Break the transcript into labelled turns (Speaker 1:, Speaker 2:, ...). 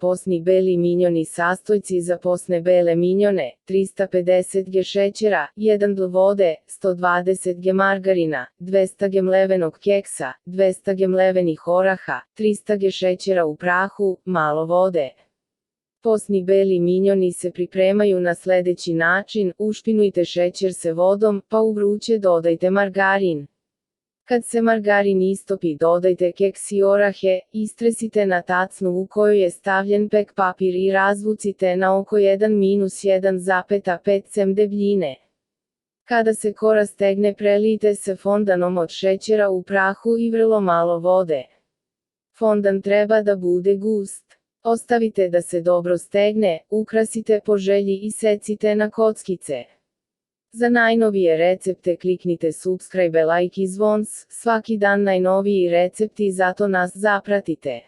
Speaker 1: Posni beli minjoni sastojci za posne bele minjone, 350 g šećera, 1 dl vode, 120 g margarina, 200 g mlevenog keksa, 200 g mlevenih oraha, 300 g šećera u prahu, malo vode. Posni beli minjoni se pripremaju na sledeći način: ušpinujte šećer sa vodom, pa u vruće dodajte margarin. Kad se margarin istopi, dodajte keks i orahe, istresite na tacnu u kojoj je stavljen pek papir i razvucite na oko 1-1,5 cm debljine. Kada se kora stegne, prelijte se fondanom od šećera u prahu i vrlo malo vode. Fondan treba da bude gust. Ostavite da se dobro stegne, ukrasite po želji i secite na kockice. Za najnovije recepte kliknite subscribe, like i zvons, svaki dan najnoviji recepti, zato nas zapratite.